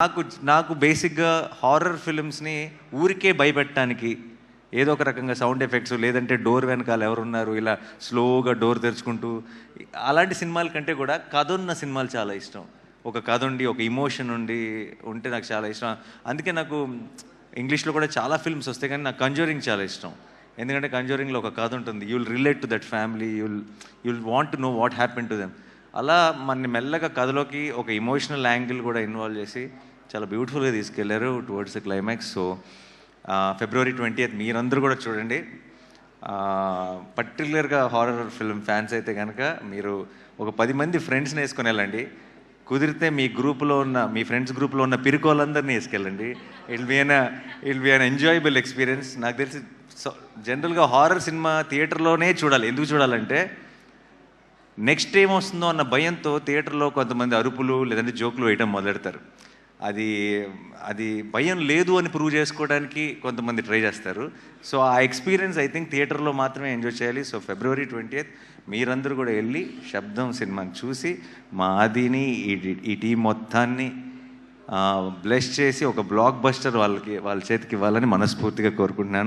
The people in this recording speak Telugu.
నాకు నాకు బేసిక్గా హారర్ ఫిల్మ్స్ని ఊరికే భయపెట్టడానికి ఏదో ఒక రకంగా సౌండ్ ఎఫెక్ట్స్ లేదంటే డోర్ వెనకాల ఎవరున్నారు ఇలా స్లోగా డోర్ తెరుచుకుంటూ అలాంటి సినిమాల కంటే కూడా కథ ఉన్న సినిమాలు చాలా ఇష్టం. ఒక కథ ఉండి ఒక ఇమోషన్ ఉండి ఉంటే నాకు చాలా ఇష్టం. అందుకే నాకు ఇంగ్లీష్లో కూడా చాలా ఫిల్మ్స్ వస్తాయి, కానీ నాకు కంజూరింగ్ చాలా ఇష్టం. ఎందుకంటే కంజూరింగ్లో ఒక కథ ఉంటుంది. You will relate to that family, you will want to know what happen to them. అలా మన మెల్లగా కథలోకి ఒక ఇమోషనల్ యాంగిల్ కూడా ఇన్వాల్వ్ చేసి చాలా బ్యూటిఫుల్గా తీసుకెళ్లారు towards the climax. So February 20th మీరందరూ కూడా చూడండి. పర్టికులర్గా హారర్ ఫిల్మ్ ఫ్యాన్స్ అయితే కనుక మీరు ఒక 10 మంది ఫ్రెండ్స్ని వేసుకొని వెళ్ళండి. కుదిరితే మీ గ్రూప్లో ఉన్న మీ ఫ్రెండ్స్ గ్రూప్లో ఉన్న పిరుకోళ్ళందరినీ వేసుకెళ్ళండి. It will be an enjoyable experience. నాకు తెలిసి జనరల్గా హారర్ సినిమా థియేటర్లోనే చూడాలి. ఎందుకు చూడాలంటే నెక్స్ట్ ఏం వస్తుందో అన్న భయంతో థియేటర్లో కొంతమంది అరుపులు లేదంటే జోకులు వేయడం మొదలెడతారు. అది భయం లేదు అని ప్రూవ్ చేసుకోవడానికి కొంతమంది ట్రై చేస్తారు. సో ఆ ఎక్స్పీరియన్స్ ఐ థింక్ థియేటర్లో మాత్రమే ఎంజాయ్ చేయాలి. సో February 20th మీరందరూ కూడా వెళ్ళి శబ్దం సినిమాని చూసి మా ఆదిని ఈ టీం మొత్తాన్ని బ్లెస్ చేసి ఒక బ్లాక్ బస్టర్ వాళ్ళ చేతికి ఇవ్వాలని మనస్ఫూర్తిగా కోరుకుంటున్నాను.